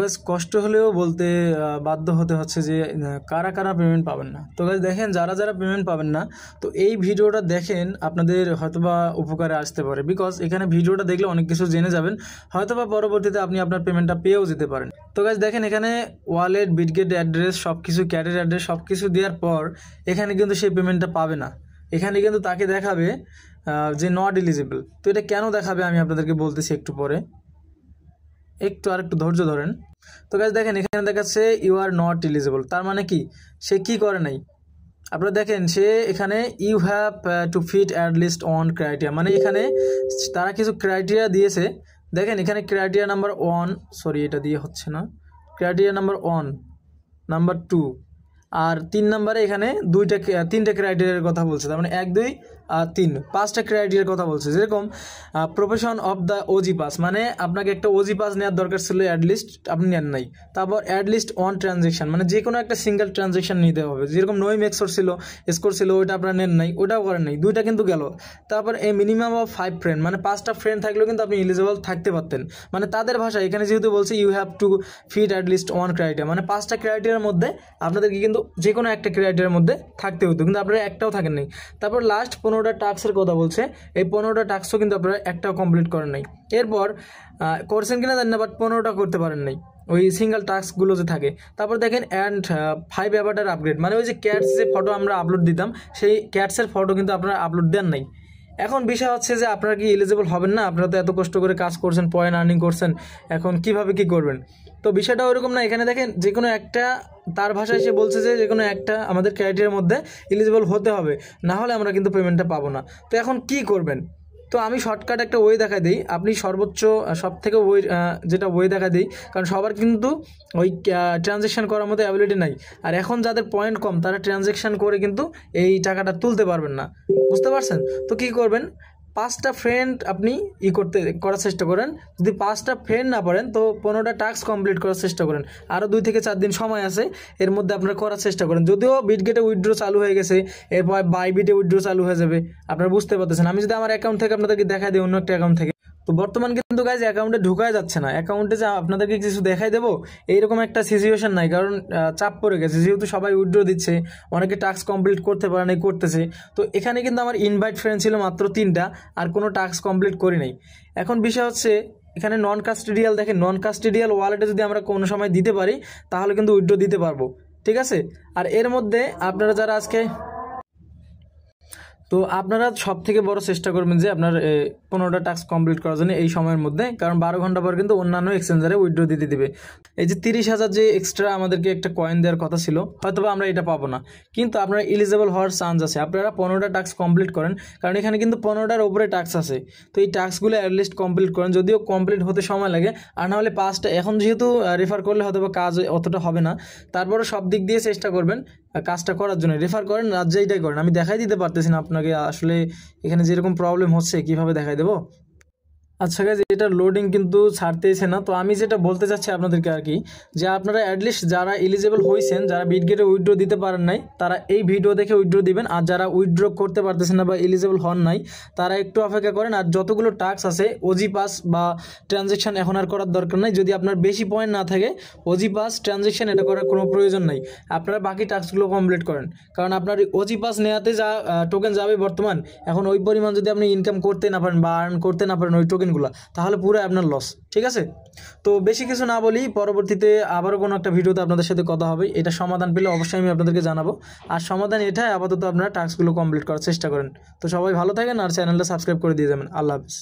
Guys কষ্ট হলেও বলতে বাধ্য হতে হচ্ছে যে কারা কারা পেমেন্ট পাবেন না। তো গাইস দেখেন যারা যারা পেমেন্ট পাবেন না, তো এই ভিডিওটা দেখেন আপনাদের হয়তোবা উপকারে আসতে পারে, বিকজ এখানে ভিডিওটা দেখলে অনেক কিছু জেনে যাবেন, হয়তোবা পরবর্তীতে আপনি আপনার পেমেন্টটা পেয়েও যেতে পারেন। তো গাইস দেখেন এখানে ওয়ালেট, বিটগেট অ্যাড্রেস, সব কিছু ক্যাটের অ্যাড্রেস সব কিছু দেওয়ার পর এখানে কিন্তু সেই পেমেন্টটা পাবে না। এখানে কিন্তু তাকে দেখাবে যে নট এলিজিবল। তো এটা কেন দেখাবে আমি আপনাদেরকে বলতেছি একটু পরে, আর একটু ধৈর্য ধরেন। তো গাইস দেখেন এখানে দেখাচ্ছে ইউ আর নট এলিজিবল, তার মানে কি সে কি করে নাই আপনারা দেখেন, সে এখানে you have to fit at least one criteria, মানে এখানে তারা কিছু ক্রাইটেরিয়া দিয়েছে। দেখেন এখানে ক্রাইটেরিয়া নাম্বার 1, সরি এটা দিয়ে হচ্ছে না, ক্রাইটেরিয়া নাম্বার 1, নাম্বার 2 আর 3 নম্বরে এখানে 3টে ক্রাইটেরিয়ার কথা বলছে। তার মানে 1, 2 আর 3, 5টা ক্রাইটেরিয়ার কথা বলছে। যেরকম profession of the OG pass, মানে আপনাকে একটা ওজি পাস নেওয়ার দরকার ছিল, অ্যাটলিস্ট আপনি নেন নাই। তারপর অ্যাটলিস্ট অন ট্রানজেকশন, মানে যে কোনো একটা সিঙ্গেল ট্রানজেকশন নিতে হবে। যেরকম নোই মেক্সর ছিল, স্কোর ছিল, ওইটা আপনারা নেন নাই, ওটাও করেন নাই, 2টা কিন্তু গেল। তারপর এই মিনিমাম অফ 5 ফ্রেন্ড, মানে 5টা ফ্রেন্ড থাকলেও কিন্তু আপনি এলিজিবল থাকতে পারতেন। মানে তাদের ভাষায় এখানে যেহেতু বলছে you have to fit at least one criteria, মানে 5টা ক্রাইটেরিয়ার মধ্যে আপনাদেরকে কিন্তু যে কোনো একটা ক্রাইটেরিয়ার মধ্যে থাকতে হতো, কিন্তু আপনারা একটাও থাকেন নাই। তারপর লাস্ট 15টা টাস্কের কথা বলছে, এই 15টা টাস্কও কিন্তু আপনারা একটাও কমপ্লিট করেন নাই। এরপর করছেন কিনা জানি না, বাট 15টা করতে পারেন নাই ওই সিঙ্গেল টাস্কগুলো যে থাকে। তারপর দেখেন অ্যান্ড 5 অ্যাভাটার আপগ্রেড, মানে ওই যে ক্যাটস যে ফটো আমরা আপলোড দিতাম, সেই ক্যাটসের ফটো কিন্তু আপনারা আপলোড দেন নাই। এখন বিষয় হচ্ছে যে আপনারা কি এলিজিবল হবেন না? আপনারা তো এত কষ্ট করে কাজ করছেন, পয়েন্ট আর্নিং করছেন, এখন কিভাবে কি করবেন? তো বিষয়টা ওইরকম না। এখানে দেখেন যে কোনো একটা, তার ভাষায় সে বলছে যে কোনো একটা আমাদের ক্রাইটেরিয়ার মধ্যে এলিজিবল হতে হবে, না হলে আমরা কিন্তু পেমেন্টটা পাবো না। তো এখন কি করবেন? তো আমি শর্টকাট একটা ওয়ে দেখা দিই, আপনি সর্বোচ্চ সব থেকে ওয়ে যেটা ওয়ে দেখা দিই, কারণ সবার কিন্তু ওই ট্রানজ্যাকশান করার মতো অ্যাবিলিটি নাই। আর এখন যাদের পয়েন্ট কম তারা ট্রানজ্যাকশান করে কিন্তু এই টাকাটা তুলতে পারবেন না, বুঝতে পারছেন? তো কী করবেন, 5টা ফ্রেন্ড আপনি করার চেষ্টা করেন। যদি 5টা ফ্রেন্ড না পারেন তো 15টা টাস্ক কমপ্লিট করার চেষ্টা করেন। আরও 2 থেকে 4 দিন সময় আছে, এর মধ্যে আপনারা করার চেষ্টা করেন। যদিও বিটগেটে উইথড্র চালু হয়ে গেছে, এরপর বাইবিটে উইথড্র চালু হয়ে যাবে, আপনারা বুঝতে পারতেছেন। আমি যদি আমার অ্যাকাউন্ট থেকে আপনাদেরকে দেখাই দিই অন্য একটা অ্যাকাউন্ট থেকে, তো বর্তমান কিন্তু গাইজ অ্যাকাউন্টে ঢুকাই যাচ্ছে না। অ্যাকাউন্টে যে আপনাদেরকে কিছু দেখাই দেবো এইরকম একটা সিচুয়েশন নাই, কারণ চাপ পড়ে গেছে, যেহেতু সবাই উইথড্র দিচ্ছে, অনেকে টাস্ক কমপ্লিট করতে পারে নাই, করতেছে। তো এখানে কিন্তু আমার ইনভাইট ফ্রেন্ড ছিল মাত্র 3টা, আর কোনো টাস্ক কমপ্লিট করি নাই। এখন বিষয় হচ্ছে এখানে নন কাস্টোডিয়াল, দেখেন নন কাস্টোডিয়াল ওয়ালেটে যদি আমরা কোনো সময় দিতে পারি তাহলে কিন্তু উইথড্র দিতে পারবো, ঠিক আছে? আর এর মধ্যে আপনারা যারা আজকে, তো আপনারা সব থেকে বড় চেষ্টা করবেন যে আপনার 15টা টাস্ক কমপ্লিট করার জন্য এই সময়ের মধ্যে, কারণ 12 ঘন্টা পর কিন্তু অন্যান্য এক্সচেঞ্জারে উইথড্র দিতে দিবে। এই যে 30,000 যে এক্সট্রা আমাদেরকে একটা কয়েন দেওয়ার কথা ছিল, হয়তো আমরা এটা পাবো না, কিন্তু আপনারা এলিজিবল হওয়ার চান্স আছে। আপনারা 15টা টাস্ক কমপ্লিট করেন, কারণ এখানে কিন্তু 15টার উপরে টাস্ক আছে। তো এই টাস্কগুলো অ্যাটলিস্ট কমপ্লিট করেন, যদিও কমপ্লিট হতে সময় লাগে, আর না হলে 5টা, এখন যেহেতু রেফার করলে হয়তো কাজ অতটা হবে না, তারপরে সব দিক দিয়ে চেষ্টা করবেন কাজটা করার জন্য। রেফার করেন, রাত যেইটাই করেন, আমি দেখাই দিতে পারতেছি না আপনাকে আসলে এখানে যেরকম প্রবলেম হচ্ছে কিভাবে দেখাই দেবো। আচ্ছা গাইজ, এটা লোডিং কিন্তু ছাড়তেইছে না। তো আমি যেটা বলতে চাচ্ছি আপনাদেরকে আর কি, যে আপনারা অ্যাটলিস্ট যারা এলিজিবল হয়েছেন, যারা বিটগেটে উইথড্র দিতে পারেন নাই, তারা এই ভিডিও দেখে উইথড্র দিবেন। আর যারা উইথড্র করতে পারতেছেন না বা এলিজিবল হন নাই, তারা একটু অপেক্ষা করেন। আর যতগুলো টাস্ক আছে, ওজি পাস বা ট্রানজ্যাকশান এখন আর করার দরকার নাই। যদি আপনার বেশি পয়েন্ট না থাকে, ওজি পাস ট্রানজ্যাকশান এটা করার কোনো প্রয়োজন নাই। আপনারা বাকি টাস্কগুলো কমপ্লিট করেন, কারণ আপনার ওজি পাস নেওয়াতে যা টোকেন যাবে বর্তমান, এখন ওই পরিমাণ যদি আপনি ইনকাম করতে না পারেন বা আর্ন করতে না পারেন ওই টোকেনগুলো, তাহলে পুরো আপনার লস, ঠিক আছে? তো বেশি কিছু না বলি, পরবর্তীতে আবারও কোনো একটা ভিডিওতে আপনাদের সাথে কথা হবে। এটা সমাধান পেলে অবশ্যই আমি আপনাদেরকে জানাবো। আর সমাধান এটাই, আপাতত আপনারা টাস্কগুলো কমপ্লিট করার চেষ্টা করেন। তো সবাই ভালো থাকেন, আর চ্যানেলটা সাবস্ক্রাইব করে দিয়ে যাবেন। আল্লাহ হাফিজ।